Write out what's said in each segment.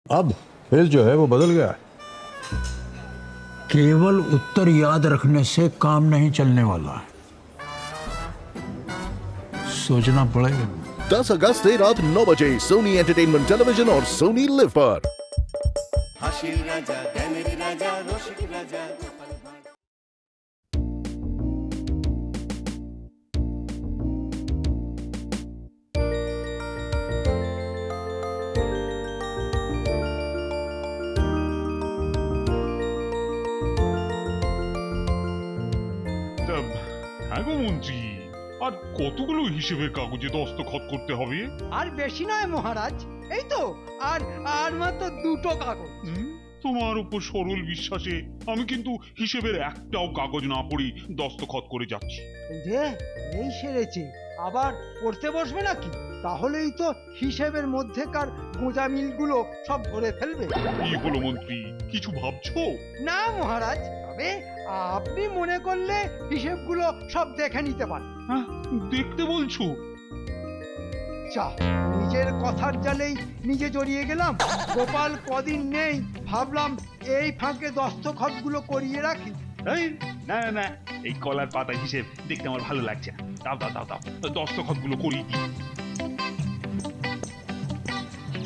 अब फिर जो है वो बदल गया। केवल उत्तर याद रखने से काम नहीं चलने वाला, सोचना पड़ेगा। 10 अगस्त से रात 9 बजे सोनी एंटरटेनमेंट टेलीविजन और सोनी लिव पर। হাসির রাজা জ্ঞানের রাজা রসিক রাজা গোপাল ভাঁড়। হ্যাঁ গো মন্ত্রী, আর কতগুলো হিসেবের কাগজে দস্তখত করতে হবে? আর বেশি নয় মহারাজ, এই তো আর আর মাত্র দুটো কাগজ। তোমার উপর সরল বিশ্বাসে আমি কিন্তু হিসেবের একটাও কাগজ না পড়ি দস্তখত করে যাচ্ছি। যে এই সেরেছে, আবার পড়তে বসবে নাকি? তাহলেই তো হিসেবের মধ্যেকার গোঁজামিলগুলো সব ধরে ফেলবে। কি হলো মন্ত্রী, কিছু ভাবছো? না মহারাজ, তবে আপনি মনে করলে হিসেবগুলো সব দেখে নিতে পারেন। হ্যাঁ, দেখতে বলছো? চা, নিজের কথার জালেই নিজে জড়িয়ে গেলাম। গোপাল কদিন নেই, ভাবলাম এই ফাঁকে দস্তখতগুলো করিয়ে রাখি। এই না না না, এই কলার পাতা হিসেব দেখতে আমার ভালো লাগছে না। দাও দাও দাও দাও, দস্তখত গুলো করিয়ে দিই।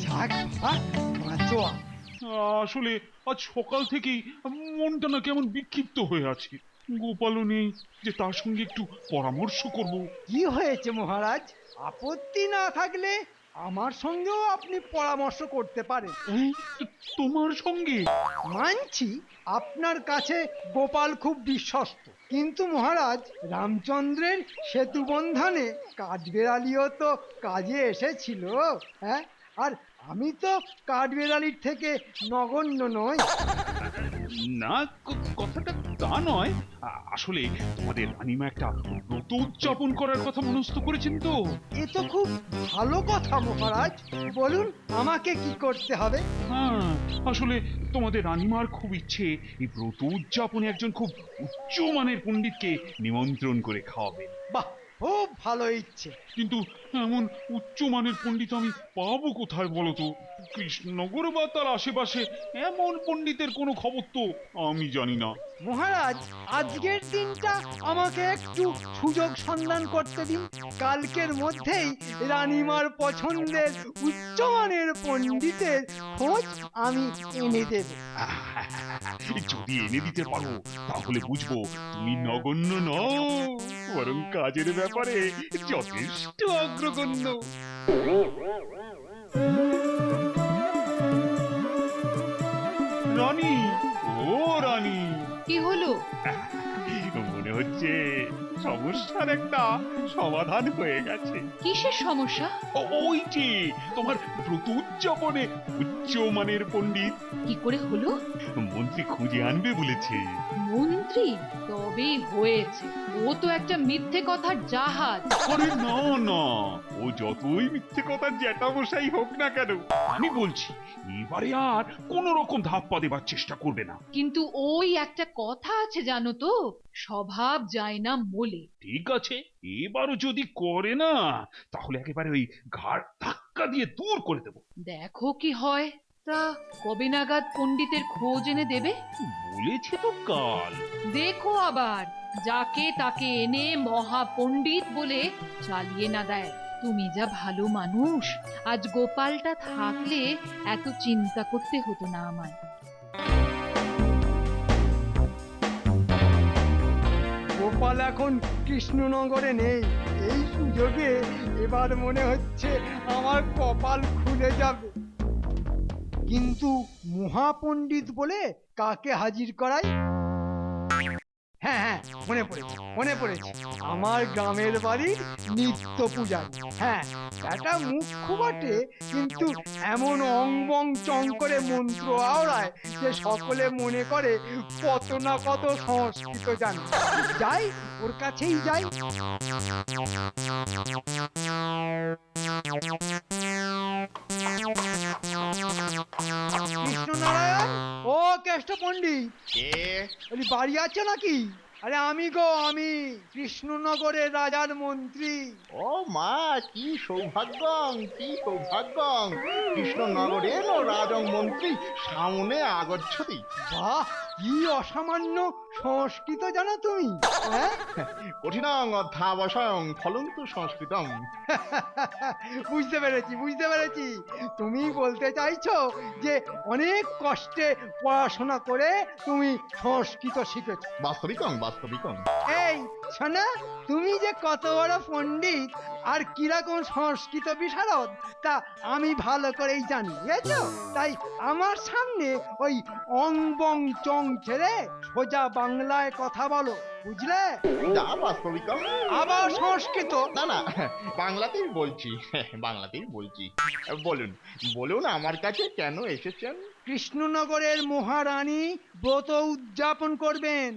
যাক বাবা, বাঁচোয়া। আসলে আজ সকাল থেকেই মনটা না কেমন বিক্ষিপ্ত হয়ে আছে। গোপালও নেই যে তার সঙ্গে একটু পরামর্শ করব। কি হয়েছে মহারাজ? আপত্তি না থাকলে আমার সঙ্গেও আপনি পরামর্শ করতে পারেন। এই, তোমার সঙ্গে? মানছি আপনার কাছে গোপাল খুব বিশ্বস্ত, কিন্তু মহারাজ, রামচন্দ্রের সেতু বন্ধনে কাঠবেড়ালিও তো কাজে এসেছিল। হ্যাঁ, আর আমি তো কাঠবেড়ালির থেকে নগণ্য নই। না, কথাটা তা নয়। আসলে তোমাদের রানীমা একটা ব্রত উদযাপন করার কথা মনস্থ করেছেন তো। এ তো খুব ভালো কথা মহারাজ, বলুন আমাকে কি করতে হবে? হ্যাঁ, আসলে তোমাদের রানীমার খুব ইচ্ছে এই ব্রত উদযাপনে একজন খুব উচ্চমানের পণ্ডিতকে নিমন্ত্রণ করে খাওয়াবে। বাহ, খুব ভালো ইচ্ছে। কিন্তু এমন উচ্চমানের পণ্ডিত আমি পাবো কোথায় বলো তো? কৃষ্ণনগর বা তার আশেপাশে এমন পণ্ডিতের কোনো খবর তো আমি জানি না। মহারাজ, আজকের দিনটা আমাকে একটু সুযোগ সন্ধান করতে দিন। কালকের মধ্যেই রানীমার পছন্দের উচ্চমানের পণ্ডিতের খোঁজ আমি এনে দেব। যদি এনে দিতে পারো তাহলে বুঝবো তুমি নগণ্য নও, বরং কাজের ব্যাপারে যথেষ্ট অগ্রগণ্য। রানী, ও রানী, কি হলো? মনে হচ্ছে সমস্যার একটা সমাধান হয়ে গেছে। কিসের সমস্যা? ওই যে তোমার ব্রত উদযাপনে উচ্চমানের পণ্ডিত কি করে হলো? মন্ত্রী খুঁজে আনবে বলেছে। মন্ত্রী? তবেই হয়েছে। ও তো একটা মিথ্যে কথার জাহাজ। আরে না না, ও যতই মিথ্যে কথার জ্যাঠা মশাই হোক না কেন, আমি বলছি এবারে আর কোন রকম ধাপ্পা দেবার চেষ্টা করবে না। কিন্তু ওই একটা কথা আছে জানো তো, স্বভাব যায় না মোলে। ঠিক আছে, এবারও যদি করে না তাহলে একেবারে ওই ঘাড় ধাক্কা দিয়ে দূর করে দেব। দেখো কি হয়। তা কবে নাগাদ পণ্ডিতের খোঁজ এনে দেবে? বলেছে তো কাল। দেখো আবার যাকে তাকে এনে মহা পণ্ডিত বলে চালিয়ে না দেয়। তুমি যা ভালো মানুষ, আজ গোপালটা থাকলে এত চিন্তা করতে হতো না আমায়। গোপাল এখন কৃষ্ণনগরে নেই, এই সুযোগে এবার মনে হচ্ছে আমার কপাল খুলে যাবে। কিন্তু মহাপণ্ডিত বলে কাকে হাজির করাই? হ্যাঁ হ্যাঁ, মনে পড়েছে, আমার গ্রামের বাড়ির নিত্য পূজারি। হ্যাঁ, একটা মুখ্য বটে, কিন্তু এমন অঙ্গং চং করে মন্ত্র আওড়ায় যে সকলে মনে করে কত না কত সংস্কৃত জানে। যাই, ওর কাছেই যাই। কৃষ্ণনারায়ণ, ও কেষ্ট পণ্ডিত, বাড়ি আছে নাকি? আরে আমি গো, আমি কৃষ্ণনগরের রাজার মন্ত্রী। ও মা, কি সৌভাগ্যং, কি সৌভাগ্যং! কৃষ্ণনগরের রাজং মন্ত্রী সামনে আগচ্ছতি। বাহ, কি অসামান্য সংস্কৃত জানো তুমি, হ্যাঁ? কঠিনং অধ্যাবসায়ং ফলন্তু সংস্কৃতম। বুঝতে পেরেছি, বুঝতে পেরেছি। তুমি বলতে চাইছো যে অনেক কষ্টে পড়াশোনা করে তুমি সংস্কৃত শিখেছো। বাস্তবিকং, বাস্তবিকং। এই শোনা, তুমি যে কত বড় পণ্ডিত আর কিরকম সংস্কৃত বিশারদ তা আমি ভালো করেই জানি, বুঝেছো? তাই আমার সামনে ওই অং বং চং ছেড়ে সোজা বাংলায় কথা বলো, বুঝলে? যা বাস্তবিকং। আবার সংস্কৃত? না না, বাংলাতেই বলছি, বাংলাতেই বলছি। বলুন, বলুন আমার কাছে কেন এসেছেন? কৃষ্ণনগরের মহারানী ব্রত উদযাপন করবেন।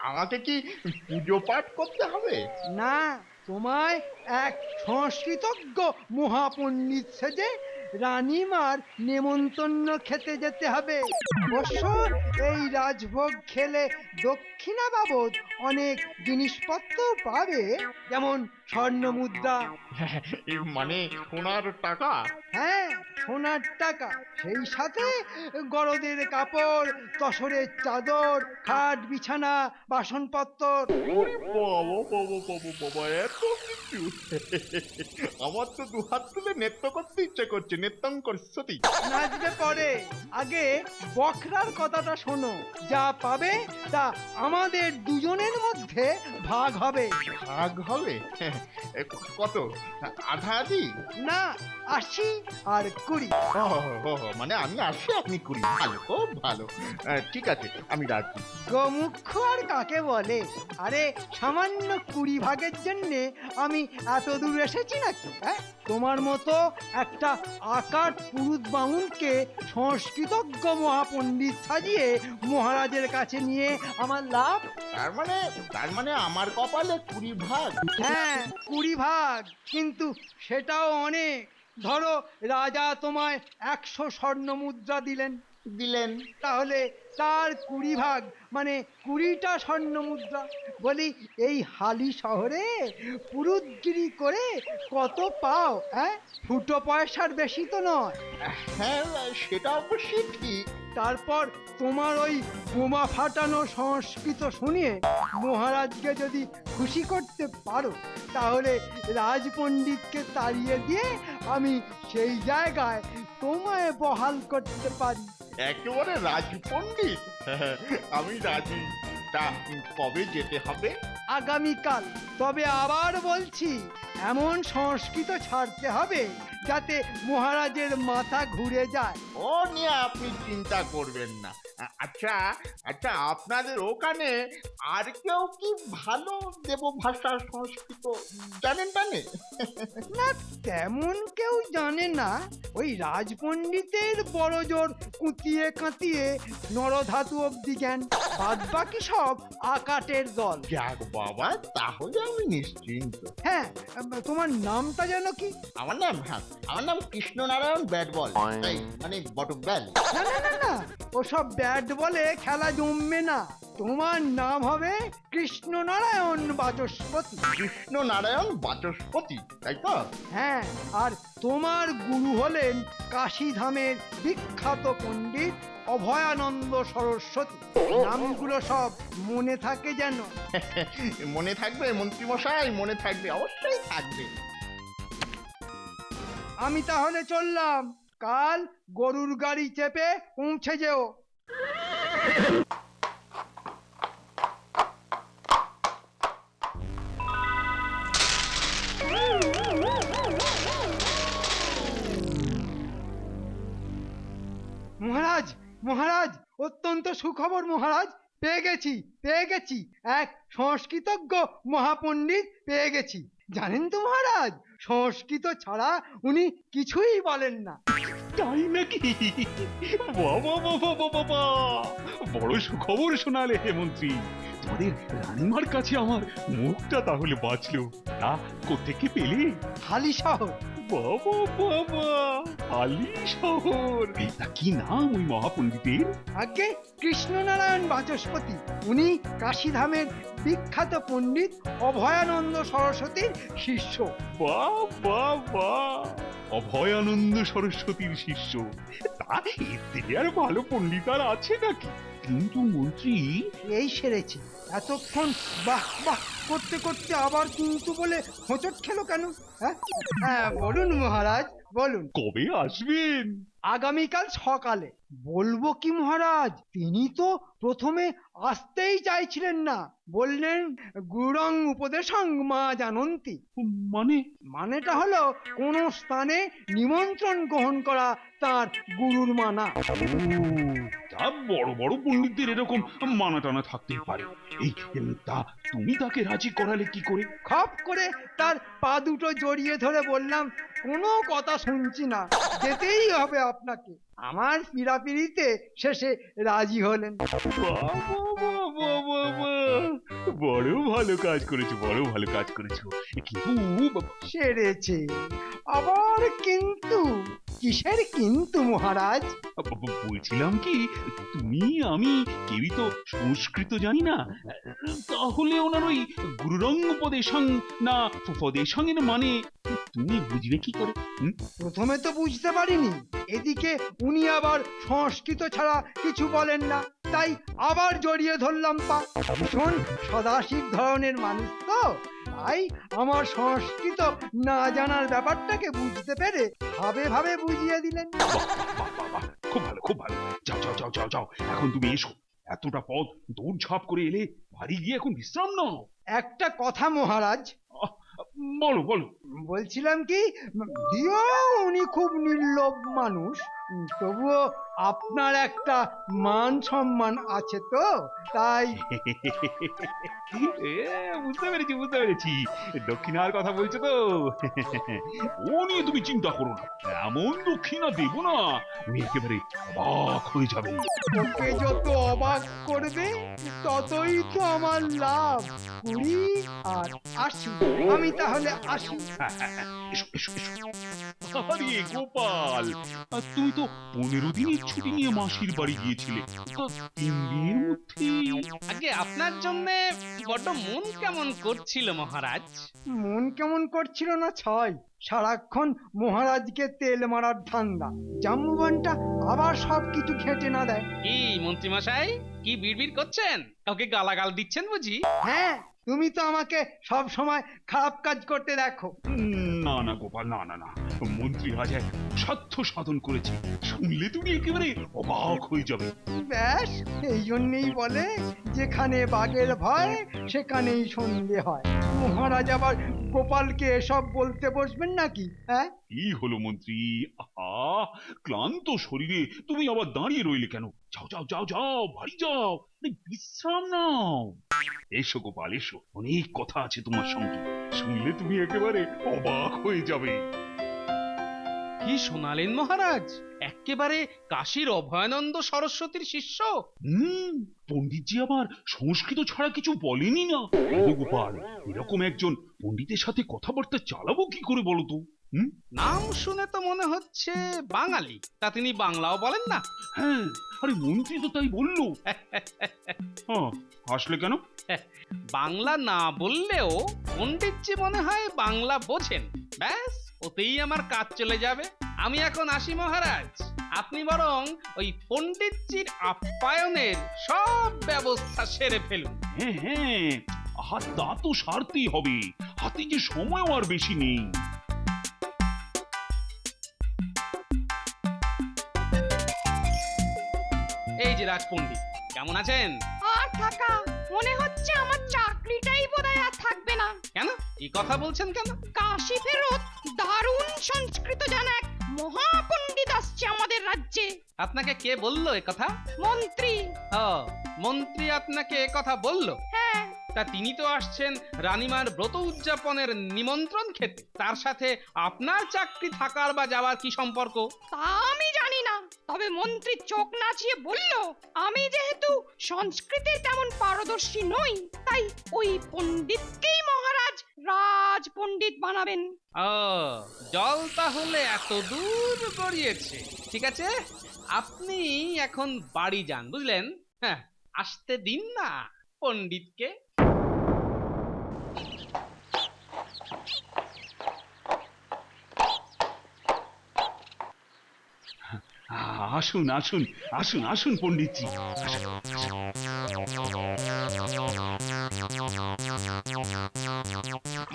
আমাকে কি পুজো পাঠ করতে হবে? না, তোমায় এক সংস্কৃতজ্ঞ মহাপণ্ডিত সেজে রানীমার নেমন্তন্ন খেতে যেতে হবে। অবশ্য এই রাজভোগ খেলে দক্ষিণা বাবদ অনেক জিনিসপত্র পাবে, যেমন স্বর্ণ মুদ্রা। মানে সোনার টাকা? হ্যাঁ, সোনার টাকা, সেই সাথে গরদের কাপড়, তসরের চাদর, খাট বিছানা, বাসনপত্র। বাবা বাবা বাবা বাবা, এত কিছু! আমার তো দুহাত তুলে নৃত্য করতে ইচ্ছে করছে, নৃত্যং করছতি। নাচবে পরে, আগে বখরার কথাটা শোনো। যা পাবে তা আমাদের দুজনের মধ্যে ভাগ হবে। ভাগ হবে? কত? আধা আধি? না, 80 আর 20। মানে আমি 80, আপনি 20। ভালো, খুব ভালো। ঠিক আছে, আমি রাজি। গোমুখ আর কাকে বলে? আরে সামান্য 20 ভাগের জন্যে আমি এত দূর এসেছি নাকি, হ্যাঁ? তোমার মতো একটা আকার পুরুত বামুনকে সংস্কৃতজ্ঞ মহাপণ্ডিত সাজিয়ে মহারাজের কাছে নিয়ে আমার লাভ। তার মানে আমার কপালে 20 ভাগ? হ্যাঁ, 20 ভাগ, কিন্তু সেটাও অনেক। ধরো রাজা তোমায় 100 স্বর্ণ মুদ্রা দিলেন, তাহলে তার 20 ভাগ মানে 20টা স্বর্ণ মুদ্রা। বলি, এই হালি শহরে পুরুতগিরি করে কত পাও, হ্যাঁ? ফুটো পয়সার বেশি তো নয়। হ্যাঁ, সেটা অবশ্যই ঠিক। তারপর তোমার ওই বোমা ফাটানো সংস্কৃত শুনিয়ে মহারাজকে যদি খুশি করতে পারো, তাহলে রাজপণ্ডিতকে তাড়িয়ে দিয়ে আমি সেই জায়গায় তোমায় বহাল করতে পারি। একেবারে রাজপণ্ডিত? আমি রাজি। তা কবে যেতে হবে? আগামীকাল। তবে আবার বলছি, এমন সংস্কৃত ছাড়তে হবে যাতে মহারাজের মাথা ঘুরে যায়। ও নিয়ে আপনি চিন্তা করবেন না। আচ্ছা আচ্ছা, আপনাদের ওখানে আর কেউ কি ভালো দেবভাষা সংস্কৃত জানেন? না, তেমন কেউ জানে না। ওই রাজপণ্ডিতের বড় জোর কুতিয়ে কাঁতিয়ে নরধাতু অব্দি জ্ঞান, বাদ বাকি সব আকাটের দল। যাক বাবা, তাহলে আমি নিশ্চিন্ত। হ্যাঁ, তোমার নামটা যেন কি? আমার নাম কৃষ্ণনারায়ণ ব্যাট বল, মানে বটম ব্যাল। না না না না, ওসব ব্যাট বলে খেলা জমবে না। তোমার নাম হবে কৃষ্ণনারায়ণ বাচস্পতি। কৃষ্ণনারায়ণ বাচস্পতি, তাই তো? হ্যাঁ, আর তোমার গুরু হলেন কাশীধামের বিখ্যাত পণ্ডিত অভয়ানন্দ সরস্বতী। নামগুলো সব মনে থাকে যেন। মনে থাকবে মন্ত্রীমশাই, মনে থাকবে, অবশ্যই থাকবে। আমি তাহলে চললাম। কাল গরুর গাড়ি চেপে পৌঁছে যেও। মহারাজ, মহারাজ, অত্যন্ত সুখবর মহারাজ। পেয়ে গেছি এক সংস্কৃতজ্ঞ মহাপণ্ডিত পেয়ে গেছি। জানেন তো মহারাজ, সংস্কৃত ছাড়া উনি কিছুই বলেন না। তাই নাকি? বাবা বাবা বাবা, বড় সুখবর শোনালে হে মন্ত্রী। তোমাদের রানীমার কাছে আমার মুখটা তাহলে বাঁচলো। তা কোত্থেকে পেলে? হালি শহর। বাবা বাবা, আলি শহর। তা কি নাম ওই মহাপণ্ডিতের? আগে কৃষ্ণনারায়ণ বাচস্পতি, উনি কাশীধামের বিখ্যাত পণ্ডিত অভয়ানন্দ সরস্বতীর শিষ্য। বাহ বাহ বাহ, অভয়ানন্দ সরস্বতীর শিষ্য। তা এর থেকে আর ভালো পণ্ডিত আর আছে নাকি? কিন্তু মন্ত্রী, এই সেরেছে। এতক্ষণ বাহ বাহ করতে করতে আবার কিন্তু বলে হোঁচট খেলো কেন? হ্যাঁ হ্যাঁ, বলুন মহারাজ বলুন। কবে আসবেন? আগামীকাল সকালে। বলবো কি মহারাজ, তিনি তো প্রথমে আসতেই চাইছিলেন না, বললেন গুরং উপদেশং মা জানন্তি। মানে? মানেটা হলো কোন স্থানে নিমন্ত্রণ গ্রহণ করা তার গুরুর মানা। ও, তা বড় বড় পণ্ডিতদের এরকম মানা টানা থাকতেই পারে। এই তা তুমি তাকে রাজি করালে কি করে? খপ করে তার পা দুটো জড়িয়ে ধরে বললাম, কোনো কথা শুনছি না, যেতেই হবে আপনাকে। আমার পীড়াপিড়িতে শেষে রাজি হলেন। বাহ, বাহ, বাহ, বাহ, বাহ। বড় ভালো কাজ করেছো, বড় ভালো কাজ করেছো। কিন্তু সেরেছে। আবার কিন্তু? কিসের কিন্তু মহারাজ? বলছিলাম কি, তুমি আমি কেউই তো সংস্কৃত জানি না। তাহলে ওনার ওই গুরুরঙ্গ উপদেশং না উপদেশং এর মানে তুমি বুঝবে কি করে? প্রথমে তো বুঝতে পারিনি, এদিকে উনি আবার সংস্কৃত ছাড়া কিছু বলেন না, তাই আবার জড়িয়ে ধরলাম পা। ভীষণ সদাশিব ধরনের মানুষ তো, তাই আমার সংস্কৃত না জানার ব্যাপারটাকে বুঝতে পেরে ভাবে ভাবে বুঝিয়ে দিলেন। বাহ, বাহ, বাহ, খুব ভালো খুব ভালো। যাও যাও যাও যাও যাও, এখন তুমি এসো। এতটা পথ দৌড়ঝাঁপ করে এলে, বাড়ি গিয়ে এখন বিশ্রাম নাও। একটা কথা মহারাজ, আহ, বলো বলো। বলছিলাম কি, যদিও উনি খুব নির্লোভ মানুষ, তবুও আপনার একটা মান সম্মান আছে তো, তাই। বুঝতে পেরেছি বুঝতে পেরেছি, দক্ষিণার কথা বলছো তো। ও নিয়ে তুমি চিন্তা করো না, এমন দক্ষিণা দেবো না উনি একেবারে অবাক হয়ে যাবে। ওকে যত অবাক করবে ততই তো আমার লাভ। 20 আর 80, আমি তাহলে আসি। এসো এসো এসো। আরে গোপাল, তুমি তো 15 দিনের ছুটি নিয়ে মাসির বাড়ি গিয়েছিলে, তো 3 দিনের মধ্যে। আগে আপনার জন্য বড্ড মন কেমন করছিল মহারাজ। মন কেমন করছিল না ছয়, সারাক্ষণ মহারাজকে তেল মারার ধান্দা। জাম্বুবানটা আবার সবকিছু ঘেঁটে না দেয়। কি মন্ত্রী মশাই, কি বিড়বিড় করছেন? কাউকে গালাগাল দিচ্ছেন বুঝি? হ্যাঁ, তুমি তো আমাকে সব সময় খারাপ কাজ করতে দেখো। না না গোপাল, না না না, মন্ত্রী রাজা সাধ্য সাধন করেছে, শুনলে তুমি একেবারে অবাক হয়ে যাবে। ব্যাস, এই জন্যই বলে যেখানে বাঘের ভয় সেখানেই সন্ধে হয়। মহারাজ আবার গোপালকে এসব বলতে বসবেন নাকি? হ্যাঁ, কি হলো মন্ত্রী? আহা, ক্লান্ত শরীরে তুমি আবার দাঁড়িয়ে রইলে কেন? যাও যাও যাও যাও, বাড়ি যাও, বিশ্রাম নাও। এসো গোপাল এসো, অনেক কথা আছে তোমার সঙ্গে, শুনলে তুমি একেবারে অবাক হয়ে যাবে। কি শোনালেন মহারাজ? একেবারে কাশীর অভয়ানন্দ সরস্বতীর শিষ্য? পণ্ডিতজি আবার সংস্কৃত ছাড়া কিছু বলেনি না। ও গোপাল, এরকম একজন পণ্ডিতের সাথে কথাবার্তা চালাবো কি করে বলো তো? নাম শুনে তো মনে হচ্ছে বাঙালি, তা তিনি বাংলাও বলেন না? হ্যাঁ, আরে মন্ত্রী তো তাই বললো। হাসলে কেন? বাংলা না বললেও পণ্ডিতজি মনে হয় বাংলা বোঝেন। ব্যাস, ওতেই আমার কাজ চলে যাবে। আমি এখন আসি মহারাজ, আপনি বরং ওই পণ্ডিতজির আপ্যায়নের সব ব্যবস্থা সেরে ফেলুন। হ্যাঁ হ্যাঁ, আহা তা তো সারতেই হবে, হাতে যে সময়ও আর বেশি নেই। এই যে রাজপণ্ডিত, কেমন আছেন? আর থাকা, মনে হচ্ছে আমার চাকরিটাই বোধহয় আর থাকবে না। কেন, কি কথা বলছেন কেন? কাশী ফেরত দারুণ সংস্কৃত জানা এক মহাপণ্ডিত আসছে আমাদের রাজ্যে। আপনাকে কে বললো এ কথা? মন্ত্রী। ও, মন্ত্রী আপনাকে এ কথা বললো? হ্যাঁ। তা তিনি তো আসছেন রানীমার ব্রত উদযাপনের নিমন্ত্রণ খেতে, তার সাথে আপনার চাকরি থাকার বা যাওয়ার কি সম্পর্ক? তা আমি জানি না, তবে মন্ত্রী চোখ নাচিয়ে বলল, আমি যেহেতু সংস্কৃতে তেমন পারদর্শী নই, তাই ওই পণ্ডিতকেই মহারাজ রাজ পণ্ডিত বানাবেন। ও জল তাহলে এত দূর গড়িয়েছে। ঠিক আছে, আপনি এখন বাড়ি যান, বুঝলেন? হ্যাঁ, আসতে দিন না পণ্ডিতকে। আসুন আসুন আসুন আসুন পণ্ডিতজি, আসুন, আসুন।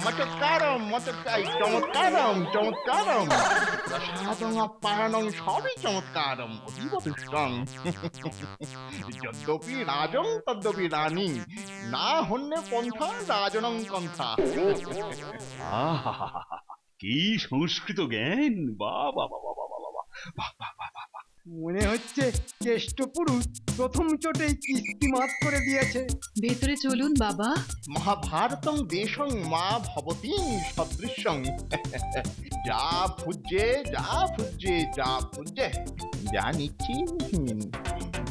মচৎকারম মচৎকার চমৎকারম চমৎকারম প্রসাদং আপ্যায়নং সবই চমৎকারম অতীব দুষ্টং যদ্যপি রাজং তদ্যপি রানী না হন্যে পন্থা রাজনং কন্থা। আহাহাহা, কি সংস্কৃত জ্ঞান! বাহ বাহ বাহ বাহ বাহ বাহ বাহ বাহ বাহ বাহ বাহ। মনে হচ্ছে জ্যেষ্ঠপুরুষ প্রথম চোটেই কিস্তি মাত করে দিয়েছে। ভেতরে চলুন বাবা। মহাভারতং দেশং মা ভবতী সদৃশ্যং যা পূজ্যে যা পূজ্যে যা পূজ্যে যা নিচ্ছি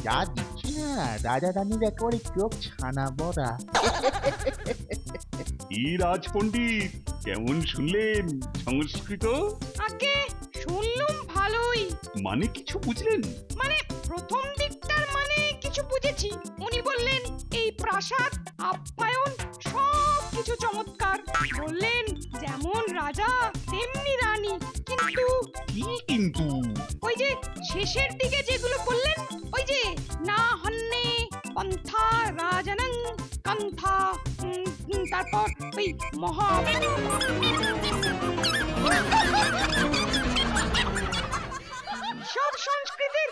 যা দিচ্ছি না রাজা রানীর একেবারে চোখ ছানা বড়া। কি রাজ পণ্ডিত, কেমন শুনলেন সংস্কৃত? আগে শুনলুম ভালোই, মানে কিছু বুঝলেন? মানে প্রথম দিকটার মানে কিছু বুঝেছি। উনি বললেন এই প্রাসাদ আপ্যায়ন সব কিছু চমৎকার। বললেন যেমন রাজা তেমনি রানী, কিন্তু কি কিন্তু? ওই যে শেষের দিকে যেগুলো বললেন, ওই যে না হন্যে পন্থা রাজানং কন্থা, তারপর ওই মহা সব সংস্কৃতির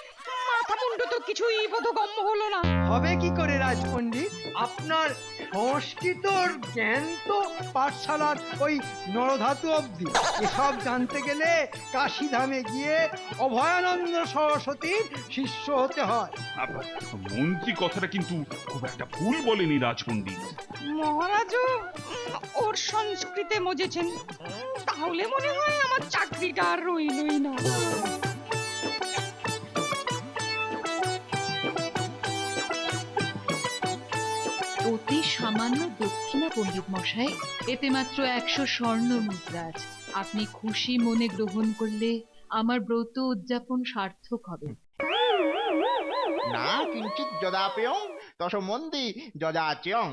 মাথা মুন্ডু তো কিছুই বোধগম্য হলো না। হবে কি করে রাজপণ্ডিত? আপনার সংস্কৃতর জ্ঞান তো পাঠশালার ওই নরধাতু অবধি। এসব জানতে গেলে কাশীধামে গিয়ে অভয়ানন্দ সরস্বতীর শিষ্য হতে হয়। মন্ত্রী কথাটা কিন্তু খুব একটা ভুল বলেনি রাজপণ্ডিত। মহারাজও ওর সংস্কৃতে মজেছেন। তাহলে মনে হয় আমার চাকরিটা আর রইলই না। অতি সামান্য দক্ষিণা পণ্ডিত মশাই, এতে মাত্র 100 স্বর্ণ মুদ্রা আছে। আপনি খুশি মনে গ্রহণ করলে আমার ব্রত উদযাপন সার্থক হবে। না কিঞ্চিৎ যদাপেয়ং তসমন্দি যদাচয়ং।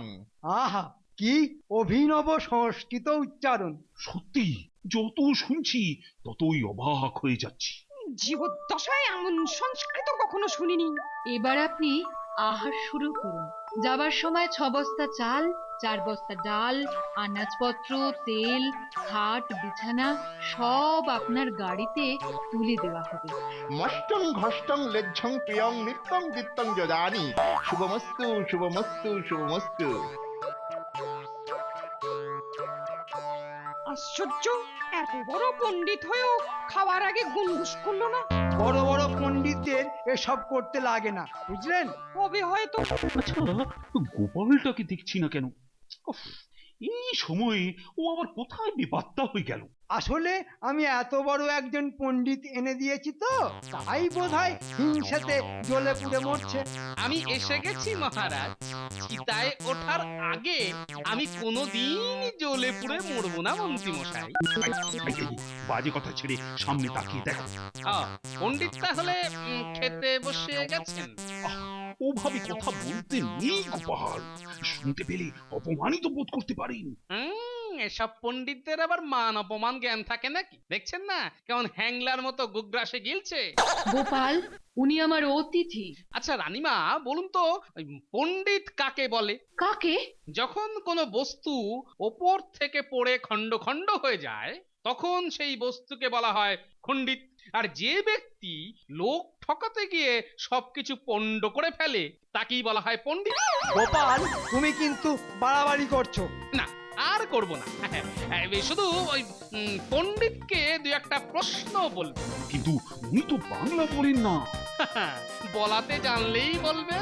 আহা, কি অভিনব সংস্কৃত উচ্চারণ! সত্যি, যত শুনছি ততই অবাক হয়ে যাচ্ছি। জীবদ্দশায় এমন সংস্কৃত কখনো শুনিনি। এবার আপনি আহার শুরু করুন। যাবার সময় 6 বস্তা চাল, 4 বস্তা ডাল, আনাজপত্র, তেল, খাট, বিছানা সব আপনার গাড়িতে তুলে দেওয়া হবে। মষ্টং ঘষ্টং লেজ্জং প্রিয়ং নিত্যং দিত্যং যদানি শুভমস্তু শুভমস্তু শুভমস্তু। আশ্চর্য, এত বড় পণ্ডিত হয়েও খাওয়ার আগে গুনগুস করলো না। বড় বড় পণ্ডিতদের এসব করতে লাগে না, বুঝলেন? হবে হয়তো। আচ্ছা, গোপালটাকে দেখছি না কেন? উফ, এই সময়ে ও আবার কোথায় বেপাত্তা হয়ে গেল? আসলে আমি এত বড় একজন পণ্ডিত এনে দিয়েছি তো, তাই বোধহয় হিংসাতে জ্বলে পুড়ে মরছে। আমি এসে গেছি মহারাজ। চিতায় ওঠার আগে আমি কোনোদিন জ্বলে পুড়ে মরবো না মন্ত্রী মশাই। বাজে কথা ছেড়ে সামনে তাকিয়ে দেখো। পণ্ডিত তাহলে খেতে বসে গেছেন? ওভাবে কথা বলতে নেই গোপাল, শুনতে পেলে অপমানিত বোধ করতে পারেন। এসব পণ্ডিতদের আবার মান অপমান জ্ঞান থাকে নাকি? দেখছেন না কেমন হ্যাংলার মতো গুগ্রাসে গিলছে। গোপাল, উনি আমার অতিথি। আচ্ছা রানীমা, বলুন তো পণ্ডিত কাকে বলে? কাকে? যখন কোনো বস্তু ওপর থেকে পড়ে খণ্ড খণ্ড হয়ে যায় তখন সেই বস্তুকে বলা হয় খণ্ডিত। আর যে ব্যক্তি লোক ঠকাতে গিয়ে সবকিছু পণ্ড করে ফেলে তাকেই বলা হয় পণ্ডিত। গোপাল, তুমি কিন্তু বাড়াবাড়ি করছো। না, আর করব না। শুধু ওই পণ্ডিতকে দুই একটা প্রশ্ন বলবো। কিন্তু উনি তো বাংলা বলেন না। বলাতে জানলেই বলবে।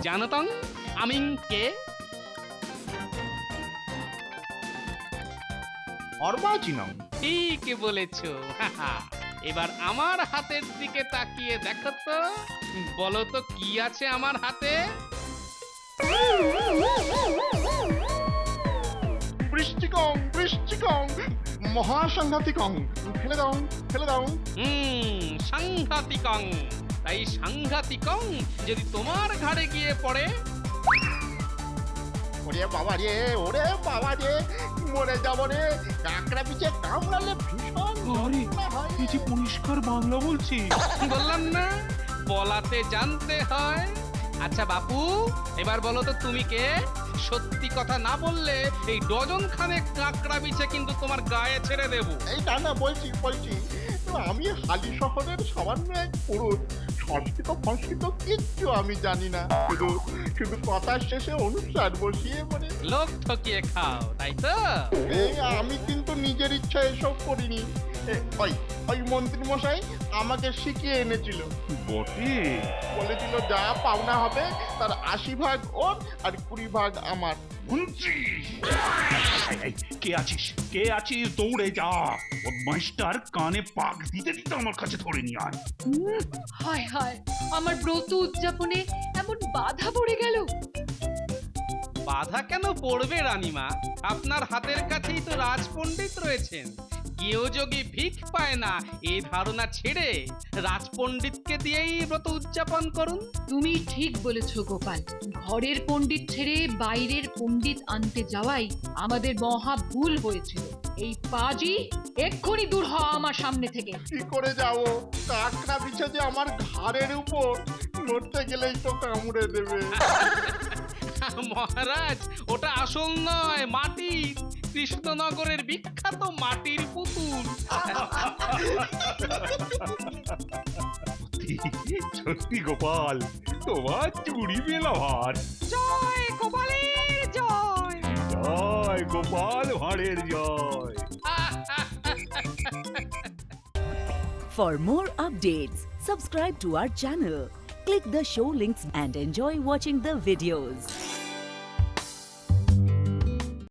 জানতং আমি কে? অর্বাচীনং। ঠিক বলেছো। এবার আমার হাতের দিকে তাকিয়ে দেখো তো, বলো তো কি আছে আমার হাতে? বৃষ্টিকং বৃষ্টিকং মহাসাংঘাতিকং ফেলে দাও ফেলে দাও। সাংঘাতিকং। তাই সাংঘাতিকং যদি তোমার ঘাড়ে গিয়ে পড়ে, ওরে বাবা রে, ওরে বাবা রে, মরে যাবো রে। কাঁকড়া পিছে কামড়ালে ভীষণ যন্ত্রণা হয়। পরিষ্কার বাংলা বলছি। বললাম না বলাতে জানতে হয়। আচ্ছা বাপু, এবার বলো তো তুমি কে? সত্যি কথা না বললে এই ডজন খানেক কাঁকড়া বিছে কিন্তু তোমার গায়ে ছেড়ে দেবো। এই না না, বলছি বলছি, আমি হালি শহরের সামান্য এক পুরুষ, সংস্কৃত ফংস্কৃত কিচ্ছু আমি জানি না, শুধু শুধু কথার শেষে অনুষ্ঠান বসিয়ে মানে লোক ঠকিয়ে খাও, তাই তো? এই আমি কিন্তু নিজের ইচ্ছা এসব করিনি। ওই ওই মন্ত্রী মশাই আমাকে শিখিয়ে এনেছিল। বটে। বলেছিল যা পাওনা হবে তার 80 ভাগ ওর আর 20 ভাগ আমার। মন্ত্রী! এই, কে আছিস? কে আছিস? দৌড়ে যা। বদমাইশটার কানে পাক দিতে দিতে আমার কাছে ধরে নিয়ে আয়। হায় হায়, আমার ব্রত উদযাপনে এমন বাধা পড়ে গেল। বাধা কেন পড়বে রানীমা? আপনার হাতের কাছেই তো রাজপণ্ডিত রয়েছেন। কেউ যোগী ভিক পায় না এই ধারণা ছেড়ে রাজপণ্ডিতকে দিয়েই ব্রত উদযাপন করুন। তুমি ঠিক বলেছ গোপাল, ঘরের পণ্ডিত ছেড়ে বাইরের পণ্ডিত আনতে যাওয়াই আমাদের মহা ভুল হয়েছিল। এই পাজি এক্ষুনি দূর হ আমার সামনে থেকে। কি করে যাবো? কাঁকড়া বিছে যে আমার ঘাড়ের উপর, নড়তে গেলেই তো কামড়ে দেবে। মহারাজ, ওটা আসল নয়, মাটি। কৃষ্ণনগরের বিখ্যাত মাটির পুতুল। সত্যি গোপাল, তোমার চুরি মেলাভার। জয় গোপালের জয়। জয় গোপাল ভাঁড়ের জয়। For more updates, subscribe to our channel, click the show links and enjoy watching the videos.